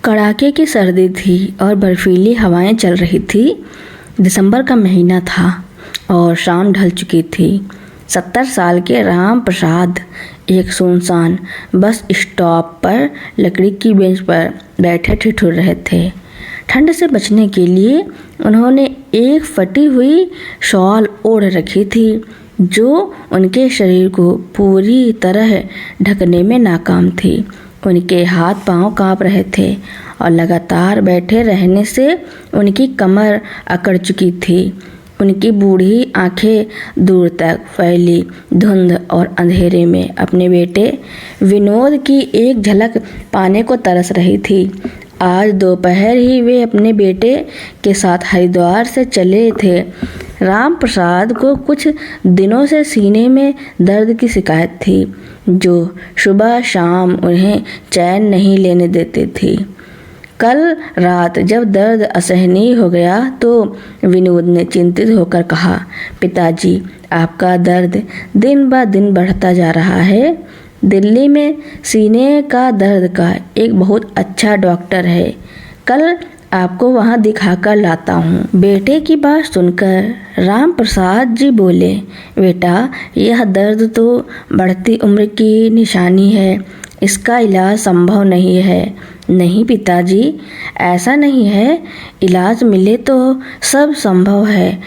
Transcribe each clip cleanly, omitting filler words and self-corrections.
कड़ाके की सर्दी थी और बर्फीली हवाएं चल रही थी। दिसंबर का महीना था और शाम ढल चुकी थी। 70 साल के राम प्रसाद एक सुनसान बस स्टॉप पर लकड़ी की बेंच पर बैठे ठिठुर रहे थे। ठंड से बचने के लिए उन्होंने एक फटी हुई शॉल ओढ़ रखी थी जो उनके शरीर को पूरी तरह ढकने में नाकाम थी। उनके हाथ पांव कांप रहे थे और लगातार बैठे रहने से उनकी कमर अकड़ चुकी थी। उनकी बूढ़ी आंखें दूर तक फैली धुंध और अंधेरे में अपने बेटे विनोद की एक झलक पाने को तरस रही थी। आज दोपहर ही वे अपने बेटे के साथ हरिद्वार से चले थे। राम प्रसाद को कुछ दिनों से सीने में दर्द की शिकायत थी जो सुबह शाम उन्हें चैन नहीं लेने देती थी। कल रात जब दर्द असहनीय हो गया तो विनोद ने चिंतित होकर कहा, पिताजी, आपका दर्द दिन ब दिन बढ़ता जा रहा है। दिल्ली में सीने का दर्द का एक बहुत अच्छा डॉक्टर है, कल आपको वहां दिखाकर लाता हूँ। बेटे की बात सुनकर राम प्रसाद जी बोले, बेटा, यह दर्द तो बढ़ती उम्र की निशानी है, इसका इलाज संभव नहीं है। नहीं पिताजी, ऐसा नहीं है, इलाज मिले तो सब संभव है।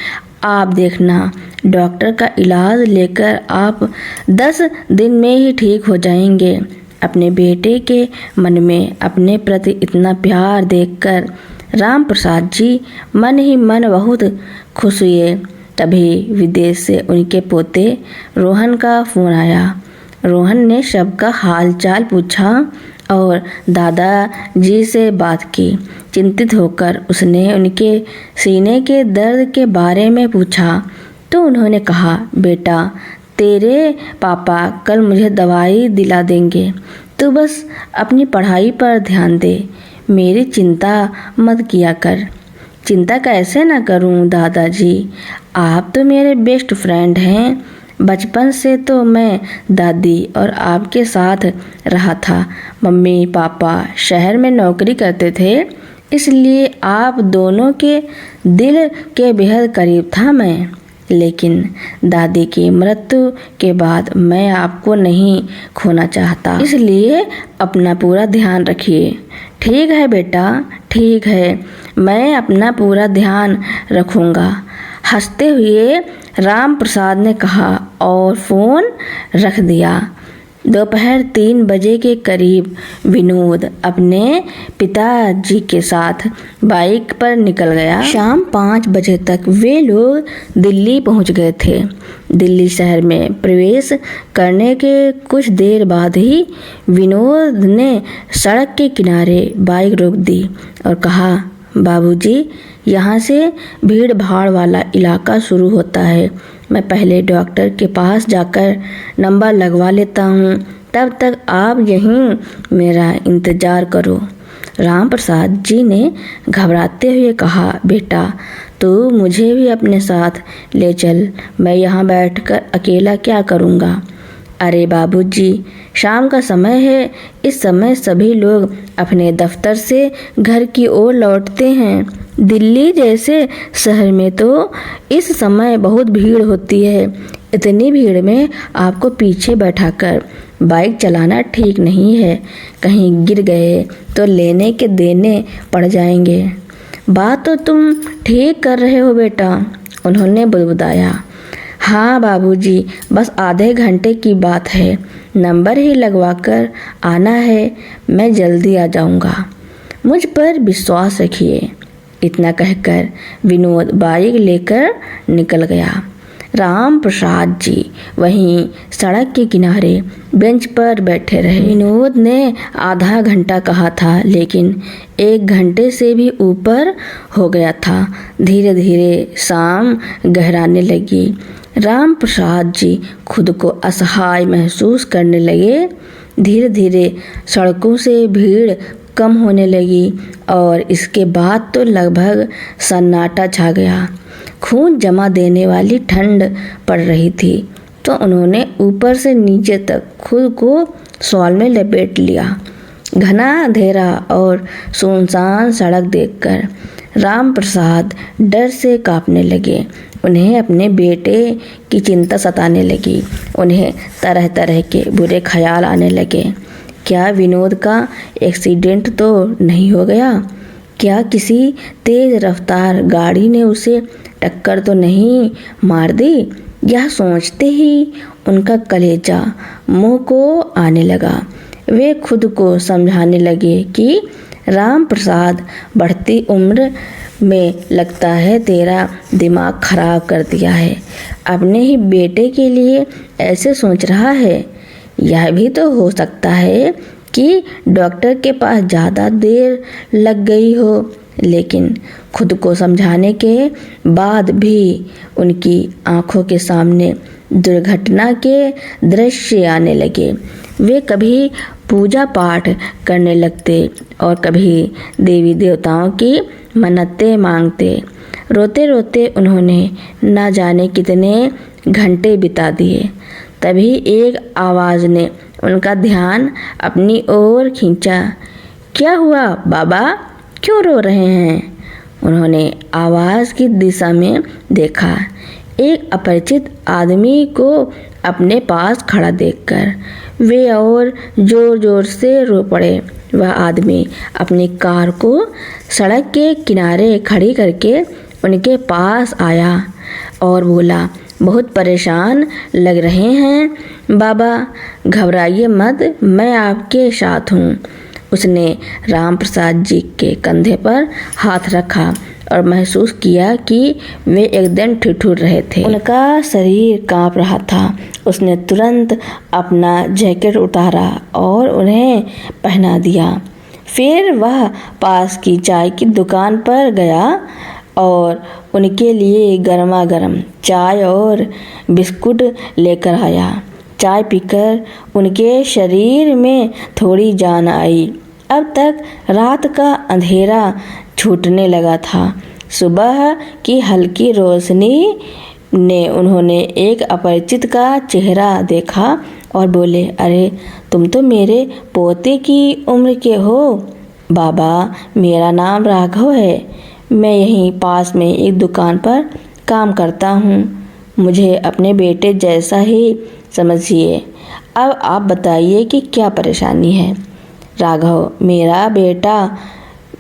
आप देखना, डॉक्टर का इलाज लेकर आप 10 दिन में ही ठीक हो जाएंगे। अपने बेटे के मन में अपने प्रति इतना प्यार देखकर राम प्रसाद जी मन ही मन बहुत खुश हुए। तभी विदेश से उनके पोते रोहन का फोन आया। रोहन ने सबका हाल चाल पूछा और दादाजी से बात की। चिंतित होकर उसने उनके सीने के दर्द के बारे में पूछा तो उन्होंने कहा, बेटा, तेरे पापा कल मुझे दवाई दिला देंगे, तू बस अपनी पढ़ाई पर ध्यान दे, मेरी चिंता मत किया कर। चिंता कैसे ना करूं दादाजी, आप तो मेरे बेस्ट फ्रेंड हैं। बचपन से तो मैं दादी और आपके साथ रहा था। मम्मी पापा शहर में नौकरी करते थे, इसलिए आप दोनों के दिल के बेहद करीब था मैं। लेकिन दादी की मृत्यु के बाद मैं आपको नहीं खोना चाहता, इसलिए अपना पूरा ध्यान रखिए। ठीक है बेटा, ठीक है, मैं अपना पूरा ध्यान रखूँगा, हंसते हुए राम प्रसाद ने कहा और फ़ोन रख दिया। दोपहर 3 बजे के करीब विनोद अपने पिताजी के साथ बाइक पर निकल गया। शाम 5 बजे तक वे लोग दिल्ली पहुंच गए थे। दिल्ली शहर में प्रवेश करने के कुछ देर बाद ही विनोद ने सड़क के किनारे बाइक रोक दी और कहा, बाबूजी, यहाँ से भीड़ भाड़ वाला इलाका शुरू होता है, मैं पहले डॉक्टर के पास जाकर नंबर लगवा लेता हूँ, तब तक आप यहीं मेरा इंतज़ार करो। राम प्रसाद जी ने घबराते हुए कहा, बेटा, तू मुझे भी अपने साथ ले चल, मैं यहाँ बैठकर अकेला क्या करूँगा। अरे बाबूजी, शाम का समय है, इस समय सभी लोग अपने दफ्तर से घर की ओर लौटते हैं। दिल्ली जैसे शहर में तो इस समय बहुत भीड़ होती है। इतनी भीड़ में आपको पीछे बैठाकर बाइक चलाना ठीक नहीं है, कहीं गिर गए तो लेने के देने पड़ जाएंगे। बात तो तुम ठीक कर रहे हो बेटा, उन्होंने बुदबुदाया। हाँ बाबूजी, बस आधे घंटे की बात है, नंबर ही लगवाकर आना है, मैं जल्दी आ जाऊंगा, मुझ पर विश्वास रखिए। इतना कहकर विनोद बाइक लेकर निकल गया। राम प्रसाद जी वहीं सड़क के किनारे बेंच पर बैठे रहे। विनोद ने आधा घंटा कहा था, लेकिन 1 घंटे से भी ऊपर हो गया था। धीरे धीरे शाम गहराने लगी। राम प्रसाद जी खुद को असहाय महसूस करने लगे। धीरे धीरे सड़कों से भीड़ कम होने लगी और इसके बाद तो लगभग सन्नाटा छा गया। खून जमा देने वाली ठंड पड़ रही थी तो उन्होंने ऊपर से नीचे तक खुद को शॉल में लपेट लिया। घना अंधेरा और सुनसान सड़क देखकर राम प्रसाद डर से कांपने लगे। उन्हें अपने बेटे की चिंता सताने लगी। उन्हें तरह तरह के बुरे ख्याल आने लगे। क्या विनोद का एक्सीडेंट तो नहीं हो गया? क्या किसी तेज रफ्तार गाड़ी ने उसे टक्कर तो नहीं मार दी? यह सोचते ही उनका कलेजा मुंह को आने लगा। वे खुद को समझाने लगे कि राम प्रसाद, बढ़ती उम्र में लगता है तेरा दिमाग खराब कर दिया है। अपने ही बेटे के लिए ऐसे सोच रहा है। यह भी तो हो सकता है कि डॉक्टर के पास ज़्यादा देर लग गई हो। लेकिन खुद को समझाने के बाद भी उनकी आंखों के सामने दुर्घटना के दृश्य आने लगे। वे कभी पूजा पाठ करने लगते और कभी देवी देवताओं की मन्नतें मांगते। रोते रोते उन्होंने न जाने कितने घंटे बिता दिए। तभी एक आवाज़ ने उनका ध्यान अपनी ओर खींचा। क्या हुआ बाबा, क्यों रो रहे हैं? उन्होंने आवाज़ की दिशा में देखा। एक अपरिचित आदमी को अपने पास खड़ा देखकर वे और जोर जोर से रो पड़े। वह आदमी अपनी कार को सड़क के किनारे खड़ी करके उनके पास आया और बोला, बहुत परेशान लग रहे हैं बाबा, घबराइए मत, मैं आपके साथ हूँ। उसने राम प्रसाद जी के कंधे पर हाथ रखा और महसूस किया कि वे एकदम ठिठुर रहे थे। उनका शरीर कांप रहा था। उसने तुरंत अपना जैकेट उतारा और उन्हें पहना दिया। फिर वह पास की चाय की दुकान पर गया और उनके लिए गर्मा गर्म चाय और बिस्कुट लेकर आया। चाय पीकर उनके शरीर में थोड़ी जान आई। अब तक रात का अंधेरा छूटने लगा था। सुबह की हल्की रोशनी ने उन्होंने एक अपरिचित का चेहरा देखा और बोले, अरे तुम तो मेरे पोते की उम्र के हो। बाबा, मेरा नाम राघव है। मैं यहीं पास में एक दुकान पर काम करता हूँ। मुझे अपने बेटे जैसा ही समझिए। अब आप बताइए कि क्या परेशानी है? राघव, मेरा बेटा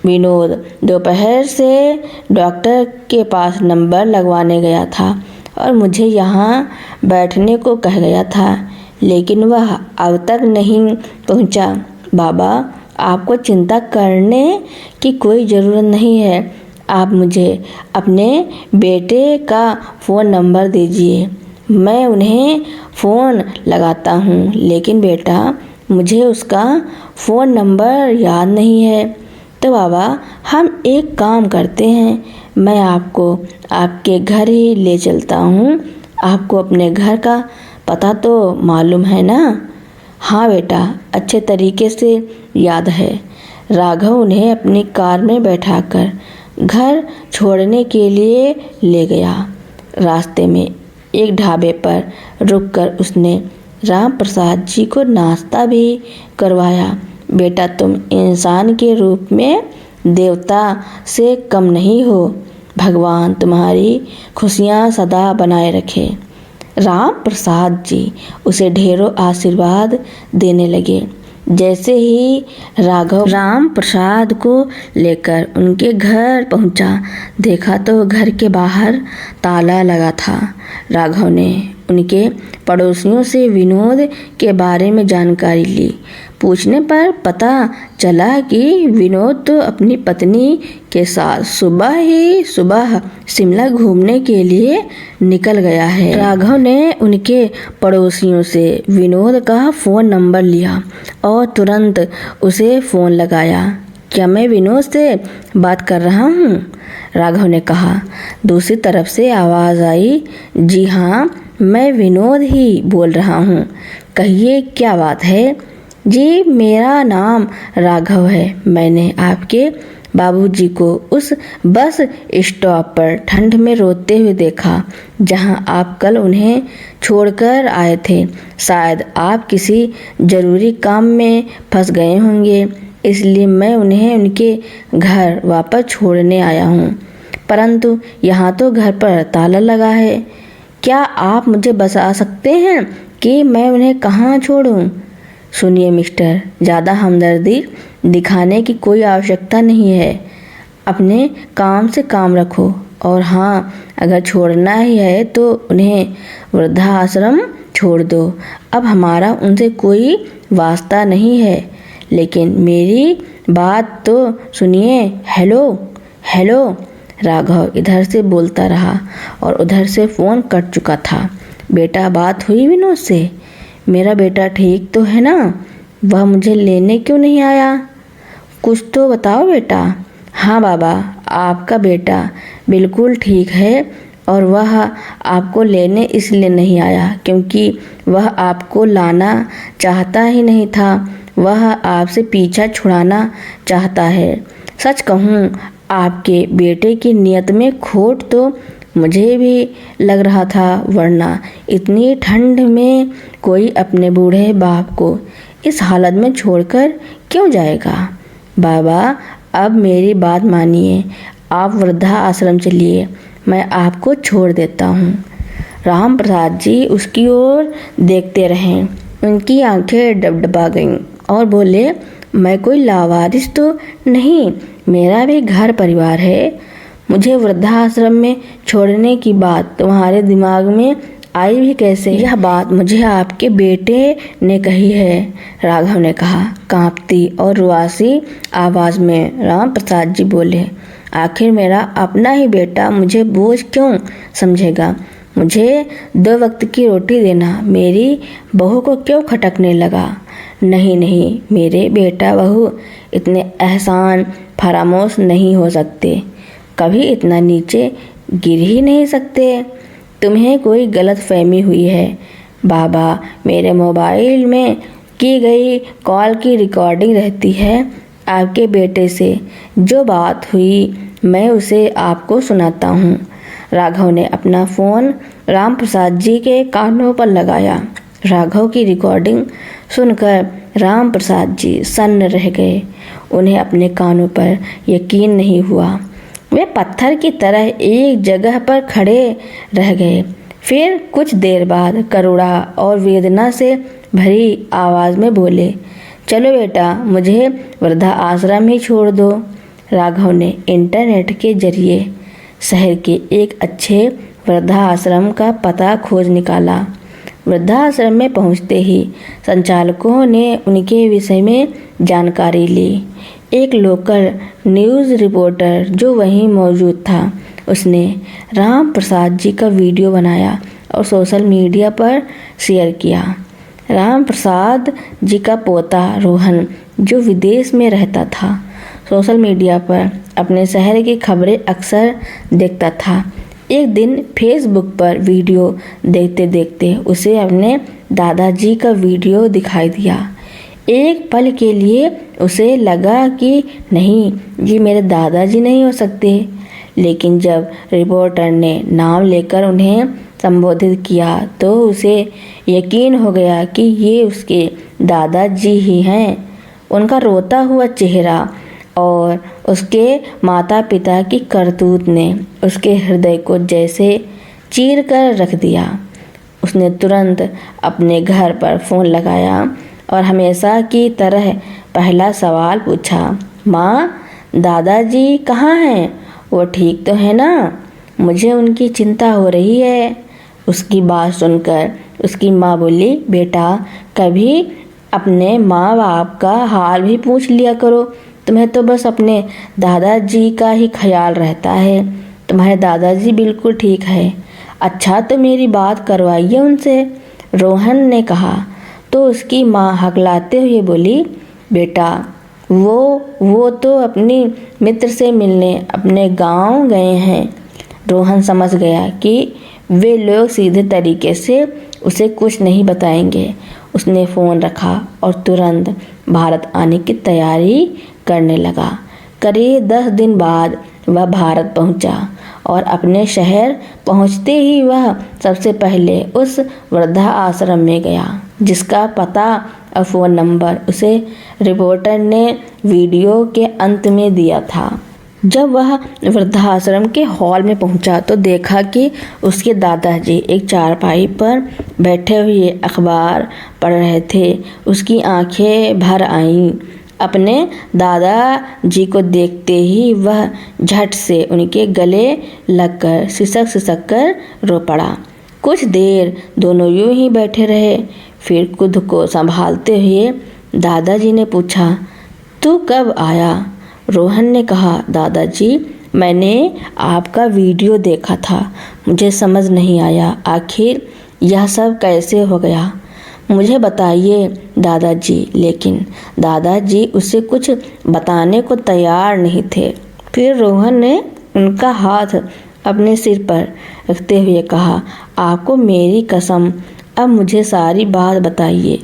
विनोद दोपहर से डॉक्टर के पास नंबर लगवाने गया था और मुझे यहाँ बैठने को कह गया था, लेकिन वह अब तक नहीं पहुँचा। बाबा, आपको चिंता करने की कोई ज़रूरत नहीं है। आप मुझे अपने बेटे का फ़ोन नंबर दीजिए, मैं उन्हें फ़ोन लगाता हूँ। लेकिन बेटा, मुझे उसका फ़ोन नंबर याद नहीं है। तो बाबा, हम एक काम करते हैं, मैं आपको आपके घर ही ले चलता हूँ। आपको अपने घर का पता तो मालूम है ना? हाँ बेटा, अच्छे तरीके से याद है। राघव उन्हें अपनी कार में बैठाकर घर छोड़ने के लिए ले गया। रास्ते में एक ढाबे पर रुककर उसने राम प्रसाद जी को नाश्ता भी करवाया। बेटा, तुम इंसान के रूप में देवता से कम नहीं हो। भगवान तुम्हारी खुशियाँ सदा बनाए रखे। राम प्रसाद जी उसे ढेरों आशीर्वाद देने लगे। जैसे ही राघव राम प्रसाद को लेकर उनके घर पहुंचा, देखा तो घर के बाहर ताला लगा था। राघव ने उनके पड़ोसियों से विनोद के बारे में जानकारी ली। पूछने पर पता चला कि विनोद तो अपनी पत्नी के साथ सुबह ही सुबह शिमला घूमने के लिए निकल गया है। राघव ने उनके पड़ोसियों से विनोद का फ़ोन नंबर लिया और तुरंत उसे फ़ोन लगाया। क्या मैं विनोद से बात कर रहा हूँ? राघव ने कहा। दूसरी तरफ से आवाज़ आई, जी हाँ, मैं विनोद ही बोल रहा हूँ। कहिए, क्या बात है? जी, मेरा नाम राघव है। मैंने आपके बाबूजी को उस बस स्टॉप पर ठंड में रोते हुए देखा जहां आप कल उन्हें छोड़कर आए थे। शायद आप किसी ज़रूरी काम में फंस गए होंगे। इसलिए मैं उन्हें उनके घर वापस छोड़ने आया हूँ, परंतु यहाँ तो घर पर ताला लगा है। क्या आप मुझे बता सकते हैं कि मैं उन्हें कहाँ छोड़ूं? सुनिए मिस्टर, ज़्यादा हमदर्दी दिखाने की कोई आवश्यकता नहीं है। अपने काम से काम रखो, और हाँ, अगर छोड़ना ही है तो उन्हें वृद्धाश्रम छोड़ दो। अब हमारा उनसे कोई वास्ता नहीं है, लेकिन मेरी बात तो सुनिए। Hello hello. राघव इधर से बोलता रहा और उधर से फ़ोन कट चुका था। बेटा, बात हुई विनोद से? मेरा बेटा ठीक तो है ना? वह मुझे लेने क्यों नहीं आया? कुछ तो बताओ बेटा। हाँ बाबा, आपका बेटा बिल्कुल ठीक है, और वह आपको लेने इसलिए नहीं आया क्योंकि वह आपको लाना चाहता ही नहीं था, वह आपसे पीछा छुड़ाना चाहता है। सच कहूँ, आपके बेटे की नीयत में खोट तो मुझे भी लग रहा था, वरना इतनी ठंड में कोई अपने बूढ़े बाप को इस हालत में छोड़कर क्यों जाएगा? बाबा, अब मेरी बात मानिए, आप वृद्धा आश्रम चलिए, मैं आपको छोड़ देता हूँ। राम प्रसाद जी उसकी ओर देखते रहे। उनकी आंखें डबडबा गईं और बोले, मैं कोई लावारिस तो नहीं, मेरा भी घर परिवार है। मुझे वृद्धाश्रम में छोड़ने की बात तुम्हारे दिमाग में आई भी कैसे? यह बात मुझे आपके बेटे ने कही है, राघव ने कहा कांपती और रुआसी आवाज में। राम प्रसाद जी बोले, आखिर मेरा अपना ही बेटा मुझे बोझ क्यों समझेगा? मुझे 2 वक्त की रोटी देना मेरी बहू को क्यों खटकने लगा? नहीं नहीं, मेरे बेटा बहू इतने एहसान फरामोश नहीं हो सकते, कभी इतना नीचे गिर ही नहीं सकते। तुम्हें कोई गलत फहमी हुई है बाबा। मेरे मोबाइल में की गई कॉल की रिकॉर्डिंग रहती है आपके बेटे से। जो बात हुई मैं उसे आपको सुनाता हूँ। राघव ने अपना फ़ोन राम प्रसाद जी के कानों पर लगाया। राघव की रिकॉर्डिंग सुनकर राम प्रसाद जी सन्न रह गए। उन्हें अपने कानों पर यकीन नहीं हुआ। वे पत्थर की तरह एक जगह पर खड़े रह गए। फिर कुछ देर बाद करुणा और वेदना से भरी आवाज़ में बोले, चलो बेटा, मुझे वृद्धा आश्रम ही छोड़ दो। राघव ने इंटरनेट के जरिए शहर के एक अच्छे वृद्धाश्रम का पता खोज निकाला। वृद्धाश्रम में पहुंचते ही संचालकों ने उनके विषय में जानकारी ली। एक लोकल न्यूज़ रिपोर्टर जो वहीं मौजूद था, उसने राम प्रसाद जी का वीडियो बनाया और सोशल मीडिया पर शेयर किया। राम प्रसाद जी का पोता रोहन, जो विदेश में रहता था, सोशल मीडिया पर अपने शहर की खबरें अक्सर देखता था। एक दिन फेसबुक पर वीडियो देखते देखते उसे अपने दादाजी का वीडियो दिखाई दिया। एक पल के लिए उसे लगा कि नहीं, ये मेरे दादाजी नहीं हो सकते, लेकिन जब रिपोर्टर ने नाम लेकर उन्हें संबोधित किया तो उसे यकीन हो गया कि ये उसके दादाजी ही हैं। उनका रोता हुआ चेहरा और उसके माता पिता की करतूत ने उसके हृदय को जैसे चीर कर रख दिया। उसने तुरंत अपने घर पर फ़ोन लगाया और हमेशा की तरह पहला सवाल पूछा, माँ, दादाजी कहाँ हैं? वो ठीक तो है ना? मुझे उनकी चिंता हो रही है। उसकी बात सुनकर उसकी माँ बोली, बेटा, कभी अपने माँ बाप का हाल भी पूछ लिया करो। तुम्हें तो बस अपने दादाजी का ही ख्याल रहता है। तुम्हारे दादाजी बिल्कुल ठीक है। अच्छा, तो मेरी बात करवाइए उनसे, रोहन ने कहा। तो उसकी माँ हकलाते हुए बोली, बेटा, वो तो अपनी मित्र से मिलने अपने गांव गए हैं। रोहन समझ गया कि वे लोग सीधे तरीके से उसे कुछ नहीं बताएंगे। उसने फ़ोन रखा और तुरंत भारत आने की तैयारी करने लगा। करीब 10 दिन बाद वह भारत पहुंचा और अपने शहर पहुंचते ही वह सबसे पहले उस वृद्धा आश्रम में गया, जिसका पता और फ़ोन नंबर उसे रिपोर्टर ने वीडियो के अंत में दिया था। जब वह वृद्धाश्रम के हॉल में पहुंचा तो देखा कि उसके दादाजी एक चारपाई पर बैठे हुए अखबार पढ़ रहे थे। उसकी आंखें भर आईं। अपने दादाजी को देखते ही वह झट से उनके गले लगकर सिसक कर रो पड़ा। कुछ देर दोनों यूं ही बैठे रहे। फिर खुद को संभालते हुए दादाजी ने पूछा, तू कब आया? रोहन ने कहा, दादाजी मैंने आपका वीडियो देखा था। मुझे समझ नहीं आया आखिर यह सब कैसे हो गया। मुझे बताइए दादाजी। लेकिन दादाजी उसे कुछ बताने को तैयार नहीं थे। फिर रोहन ने उनका हाथ अपने सिर पर रखते हुए कहा, आपको मेरी कसम, अब मुझे सारी बात बताइए।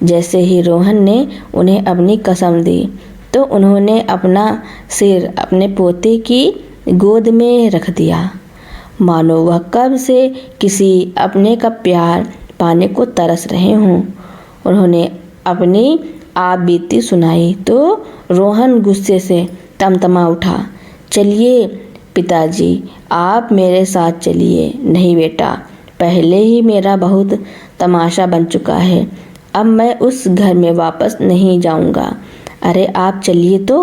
जैसे ही रोहन ने उन्हें अपनी कसम दी तो उन्होंने अपना सिर अपने पोते की गोद में रख दिया, मानो वह कब से किसी अपने का प्यार पाने को तरस रहे हों। उन्होंने अपनी आप बीती सुनाई तो रोहन गुस्से से तमतमा उठा। चलिए पिताजी, आप मेरे साथ चलिए। नहीं बेटा, पहले ही मेरा बहुत तमाशा बन चुका है। अब मैं उस घर में वापस नहीं जाऊंगा। अरे आप चलिए तो।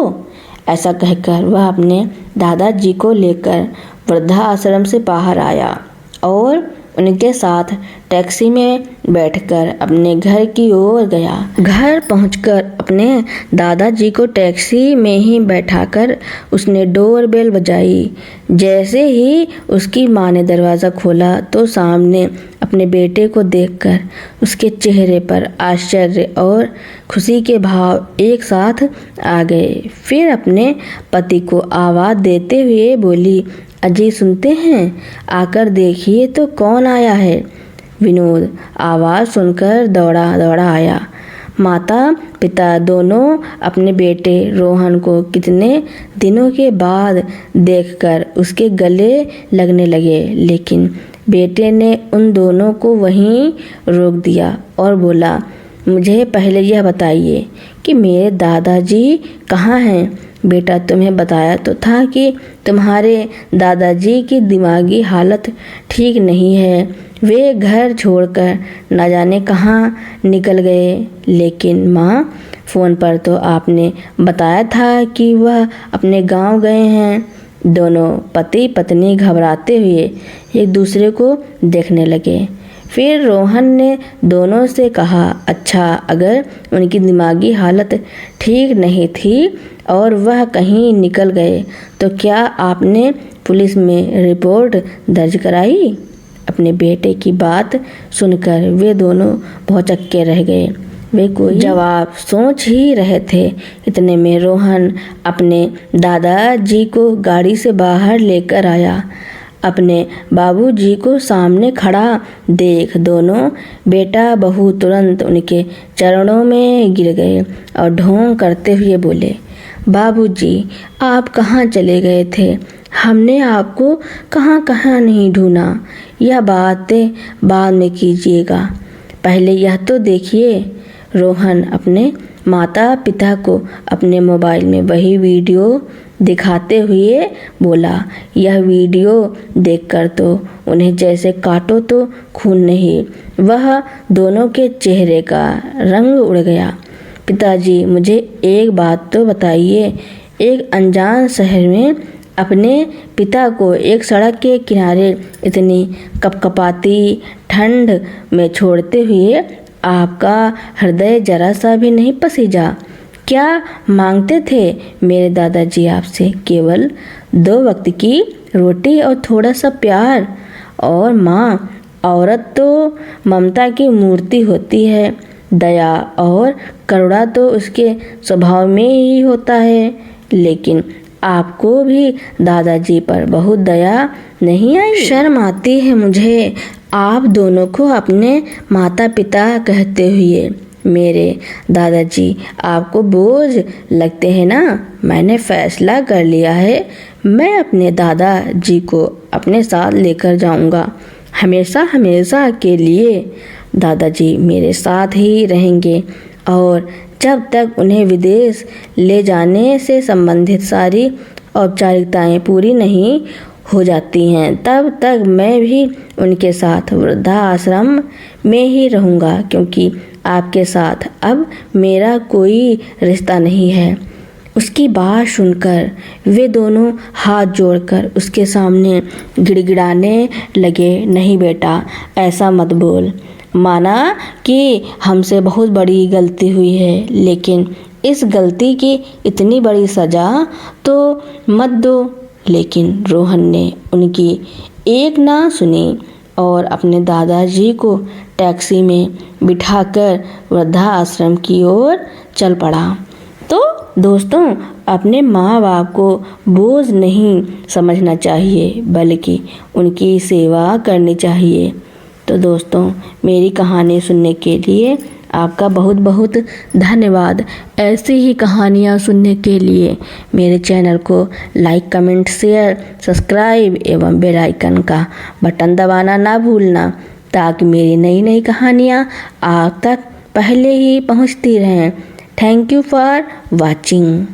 ऐसा कहकर वह अपने दादाजी को लेकर वृद्धाश्रम से बाहर आया और उनके साथ टैक्सी में बैठकर अपने घर की ओर गया। घर पहुंचकर अपने दादाजी को टैक्सी में ही बैठाकर उसने डोर बेल बजाई। जैसे ही उसकी माँ ने दरवाज़ा खोला तो सामने अपने बेटे को देखकर उसके चेहरे पर आश्चर्य और खुशी के भाव एक साथ आ गए। फिर अपने पति को आवाज़ देते हुए बोली, अजी सुनते हैं? आकर देखिए तो कौन आया है। विनोद आवाज़ सुनकर दौड़ा आया। माता पिता दोनों अपने बेटे रोहन को कितने दिनों के बाद देखकर उसके गले लगने लगे, लेकिन बेटे ने उन दोनों को वहीं रोक दिया और बोला, मुझे पहले यह बताइए कि मेरे दादाजी कहाँ हैं। बेटा, तुम्हें बताया तो था कि तुम्हारे दादाजी की दिमागी हालत ठीक नहीं है। वे घर छोड़कर न जाने कहाँ निकल गए। लेकिन माँ, फ़ोन पर तो आपने बताया था कि वह अपने गांव गए हैं। दोनों पति पत्नी घबराते हुए एक दूसरे को देखने लगे। फिर रोहन ने दोनों से कहा, अच्छा, अगर उनकी दिमागी हालत ठीक नहीं थी और वह कहीं निकल गए तो क्या आपने पुलिस में रिपोर्ट दर्ज कराई? अपने बेटे की बात सुनकर वे दोनों भौचक्के रह गए। वे कोई जवाब सोच ही रहे थे। इतने में रोहन अपने दादाजी को गाड़ी से बाहर लेकर आया। अपने बाबूजी को सामने खड़ा देख दोनों बेटा बहू तुरंत उनके चरणों में गिर गए और ढोंग करते हुए बोले, बाबूजी, आप कहाँ चले गए थे? हमने आपको कहाँ कहाँ नहीं ढूंढा। यह बातें बाद में कीजिएगा, पहले यह तो देखिए। रोहन अपने माता पिता को अपने मोबाइल में वही वीडियो दिखाते हुए बोला। यह वीडियो देखकर तो उन्हें जैसे काटो तो खून नहीं, वह दोनों के चेहरे का रंग उड़ गया। पिताजी, मुझे एक बात तो बताइए। एक अनजान शहर में अपने पिता को एक सड़क के किनारे इतनी कपकपाती ठंड में छोड़ते हुए आपका हृदय जरा सा भी नहीं पसीजा। क्या मांगते थे मेरे दादाजी आपसे? केवल 2 वक्त की रोटी और थोड़ा सा प्यार। और माँ, औरत तो ममता की मूर्ति होती है। दया और करुणा तो उसके स्वभाव में ही होता है। लेकिन आपको भी दादाजी पर बहुत दया नहीं आई? शर्म आती है मुझे आप दोनों को अपने माता पिता कहते हुए। मेरे दादाजी आपको बोझ लगते हैं ना? मैंने फैसला कर लिया है, मैं अपने दादाजी को अपने साथ लेकर जाऊंगा, हमेशा हमेशा के लिए। दादाजी मेरे साथ ही रहेंगे और जब तक उन्हें विदेश ले जाने से संबंधित सारी औपचारिकताएं पूरी नहीं हो जाती हैं तब तक मैं भी उनके साथ वृद्धाश्रम में ही रहूँगा, क्योंकि आपके साथ अब मेरा कोई रिश्ता नहीं है। उसकी बात सुनकर वे दोनों हाथ जोड़कर उसके सामने गिड़गिड़ाने लगे। नहीं बेटा, ऐसा मत बोल। माना कि हमसे बहुत बड़ी गलती हुई है, लेकिन इस गलती की इतनी बड़ी सज़ा तो मत दो। लेकिन रोहन ने उनकी एक ना सुनी और अपने दादाजी को टैक्सी में बिठाकर वृद्धाश्रम की ओर चल पड़ा। तो दोस्तों, अपने माँ बाप को बोझ नहीं समझना चाहिए, बल्कि उनकी सेवा करनी चाहिए। तो दोस्तों, मेरी कहानी सुनने के लिए आपका बहुत बहुत धन्यवाद। ऐसी ही कहानियाँ सुनने के लिए मेरे चैनल को लाइक, कमेंट, शेयर, सब्सक्राइब एवं बेल आइकन का बटन दबाना ना भूलना, ताकि मेरी नई नई कहानियाँ आप तक पहले ही पहुँचती रहें। Thank you for watching.